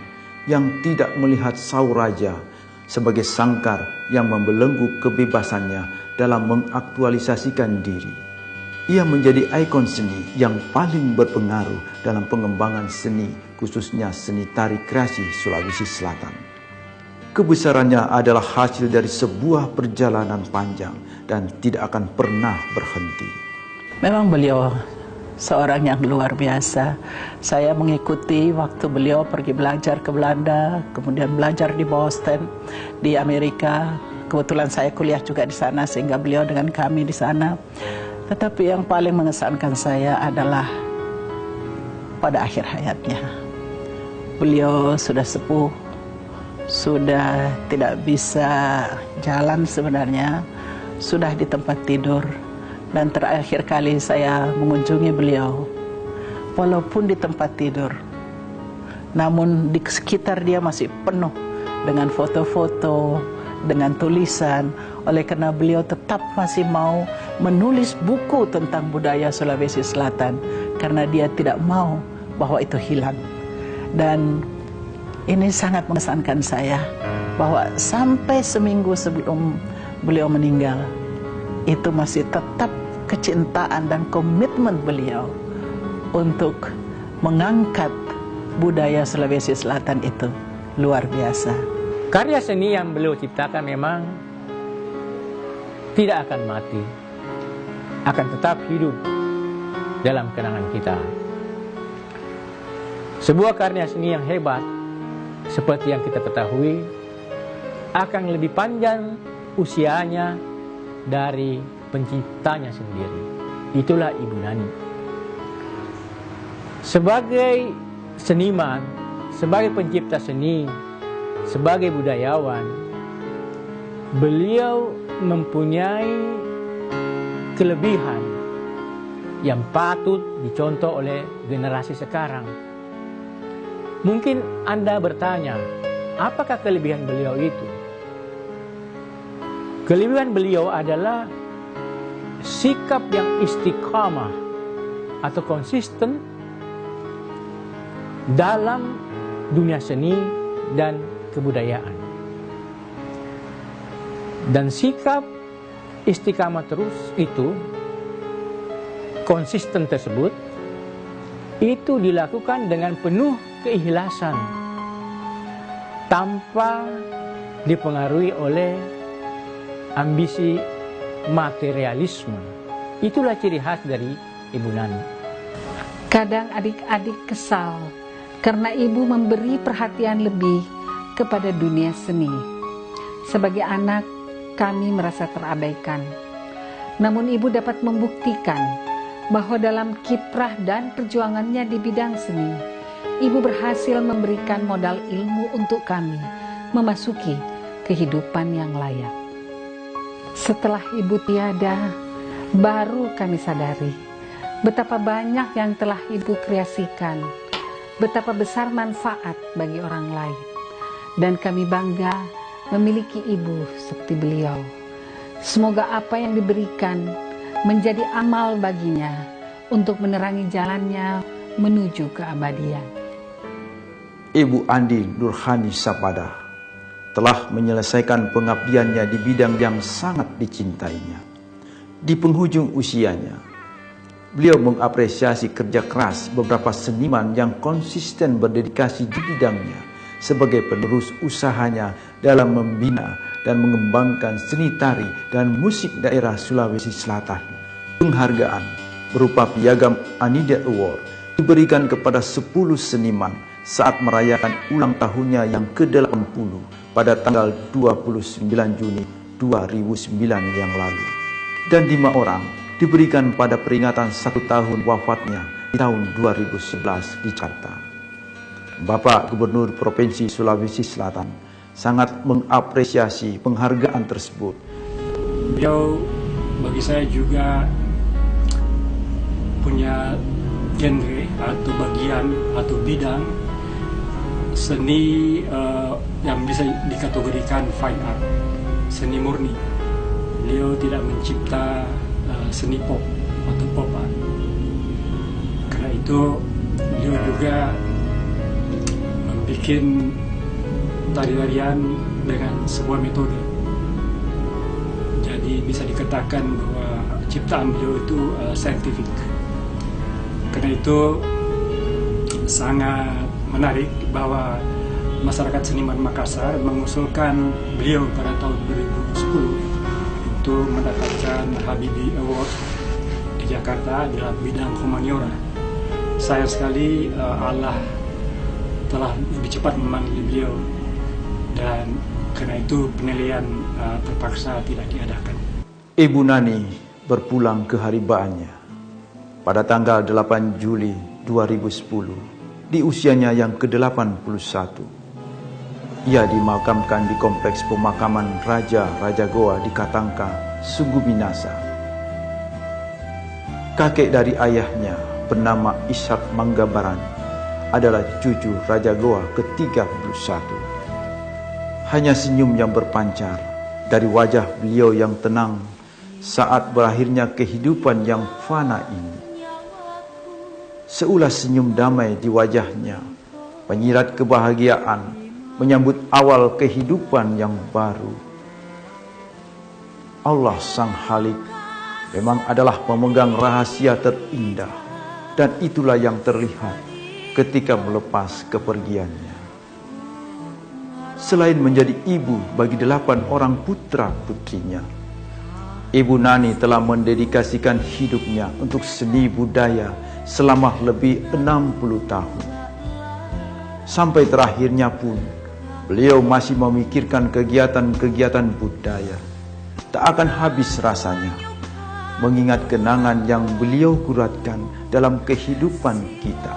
yang tidak melihat Sauraja sebagai sangkar yang membelenggu kebebasannya dalam mengaktualisasikan diri. Ia menjadi ikon seni yang paling berpengaruh dalam pengembangan seni, khususnya seni tari kreasi Sulawesi Selatan. Kebesarannya adalah hasil dari sebuah perjalanan panjang dan tidak akan pernah berhenti. Memang beliau seorang yang luar biasa. Saya mengikuti waktu beliau pergi belajar ke Belanda, kemudian belajar di Boston, di Amerika. Kebetulan saya kuliah juga di sana, sehingga beliau dengan kami di sana. Tetapi yang paling mengesankan saya adalah pada akhir hayatnya. Beliau sudah sepuh, sudah tidak bisa jalan sebenarnya, sudah di tempat tidur. Dan terakhir kali saya mengunjungi beliau, walaupun di tempat tidur, namun di sekitar dia masih penuh dengan foto-foto, dengan tulisan, oleh karena beliau tetap masih mau menulis buku tentang budaya Sulawesi Selatan, karena dia tidak mau bahwa itu hilang. Dan ini sangat mengesankan saya, bahwa sampai seminggu sebelum beliau meninggal, itu masih tetap kecintaan dan komitmen beliau untuk mengangkat budaya Sulawesi Selatan itu luar biasa. Karya seni yang beliau ciptakan memang tidak akan mati, akan tetap hidup dalam kenangan kita. Sebuah karya seni yang hebat, seperti yang kita ketahui, akan lebih panjang usianya dari penciptanya sendiri. Itulah Ibu Nani. Sebagai seniman, sebagai pencipta seni, sebagai budayawan, beliau mempunyai kelebihan yang patut dicontoh oleh generasi sekarang. Mungkin Anda bertanya, apakah kelebihan beliau itu? Kelebihan beliau adalah sikap yang istiqamah atau konsisten dalam dunia seni dan kebudayaan. Dan sikap istiqamah terus itu, konsisten tersebut, itu dilakukan dengan penuh keikhlasan, tanpa dipengaruhi oleh ambisi materialisme. Itulah ciri khas dari Ibu Nani. Kadang adik-adik kesal karena ibu memberi perhatian lebih kepada dunia seni. Sebagai anak, kami merasa terabaikan. Namun ibu dapat membuktikan bahwa dalam kiprah dan perjuangannya di bidang seni, ibu berhasil memberikan modal ilmu untuk kami memasuki kehidupan yang layak. Setelah ibu tiada, baru kami sadari betapa banyak yang telah ibu kreasikan, betapa besar manfaat bagi orang lain. Dan kami bangga memiliki ibu seperti beliau. Semoga apa yang diberikan menjadi amal baginya untuk menerangi jalannya menuju keabadian. Ibu Andi Nurhani Sapada telah menyelesaikan pengabdiannya di bidang yang sangat dicintainya. Di penghujung usianya, beliau mengapresiasi kerja keras beberapa seniman yang konsisten berdedikasi di bidangnya sebagai penerus usahanya dalam membina dan mengembangkan seni tari dan musik daerah Sulawesi Selatan. Penghargaan berupa piagam Anida Award diberikan kepada 10 seniman saat merayakan ulang tahunnya yang ke-80 pada tanggal 29 Juni 2009 yang lalu. Dan 5 orang diberikan pada peringatan 1 tahun wafatnya di tahun 2011 di Jakarta. Bapak Gubernur Provinsi Sulawesi Selatan sangat mengapresiasi penghargaan tersebut. Beliau bagi saya juga punya genre atau bagian atau bidang seni yang bisa dikategorikan fine art, seni murni. Beliau tidak mencipta seni pop atau pop art. Karena itu beliau juga membuat tari-tarian dengan sebuah metode. Jadi bisa dikatakan bahwa ciptaan beliau itu scientific. Karena itu sangat menarik bahwa masyarakat seniman Makassar mengusulkan beliau pada tahun 2010 untuk mendapatkan Habibie Award di Jakarta dalam bidang humaniora. Sayang sekali Allah telah lebih cepat memanggil beliau, dan karena itu penilaian terpaksa tidak diadakan. Ibu Nani berpulang ke haribaannya pada tanggal 8 Juli 2010 di usianya yang ke-81. Ia dimakamkan di kompleks pemakaman Raja Goa di Katangka, Sungu Minasa. Kakek dari ayahnya bernama Ishak Manggabaran adalah cucu Raja Goa ke-31. Hanya senyum yang berpancar dari wajah beliau yang tenang saat berakhirnya kehidupan yang fana ini. Seulas senyum damai di wajahnya, penyirat kebahagiaan menyambut awal kehidupan yang baru. Allah Sang Halik memang adalah pemegang rahasia terindah, dan itulah yang terlihat ketika melepas kepergiannya. Selain menjadi ibu bagi 8 orang putra-putrinya, Ibu Nani telah mendedikasikan hidupnya untuk seni budaya selama lebih 60 tahun. Sampai terakhirnya pun, beliau masih memikirkan kegiatan-kegiatan budaya. Tak akan habis rasanya mengingat kenangan yang beliau kuratkan dalam kehidupan kita.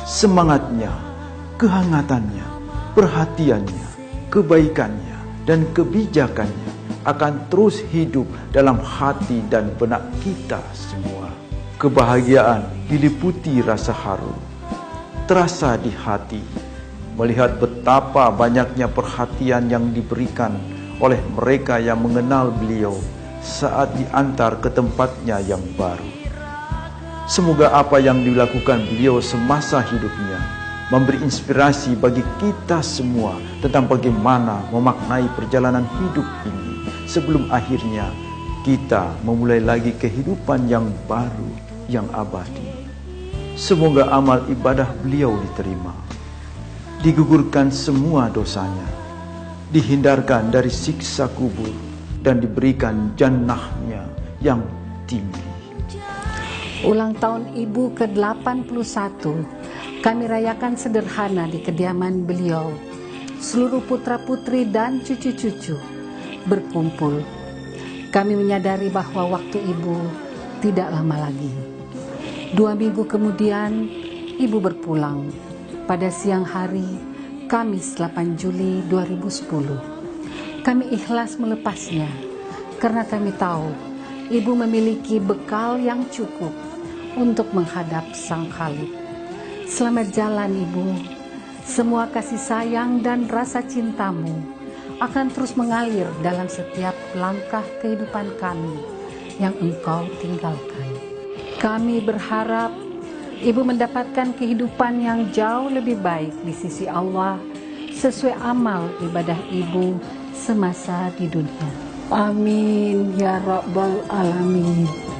Semangatnya, kehangatannya, perhatiannya, kebaikannya, dan kebijakannya akan terus hidup dalam hati dan benak kita semua. Kebahagiaan diliputi rasa haru, terasa di hati melihat betapa banyaknya perhatian yang diberikan oleh mereka yang mengenal beliau saat diantar ke tempatnya yang baru. Semoga apa yang dilakukan beliau semasa hidupnya memberi inspirasi bagi kita semua tentang bagaimana memaknai perjalanan hidup ini sebelum akhirnya kita memulai lagi kehidupan yang baru, yang abadi. Semoga amal ibadah beliau diterima, digugurkan semua dosanya, dihindarkan dari siksa kubur, dan diberikan jannahnya yang tinggi. Ulang tahun Ibu ke-81 kami rayakan sederhana di kediaman beliau. Seluruh putra-putri dan cucu-cucu berkumpul. Kami menyadari bahwa waktu Ibu tidak lama lagi. 2 minggu kemudian Ibu berpulang pada siang hari Kamis 8 Juli 2010. Kami ikhlas melepasnya karena kami tahu Ibu memiliki bekal yang cukup untuk menghadap Sang Khalik. Selamat jalan Ibu. Semua kasih sayang dan rasa cintamu akan terus mengalir dalam setiap langkah kehidupan kami yang Engkau tinggalkan. Kami berharap Ibu mendapatkan kehidupan yang jauh lebih baik di sisi Allah sesuai amal ibadah ibu semasa di dunia. Amin ya Rabbal Alamin.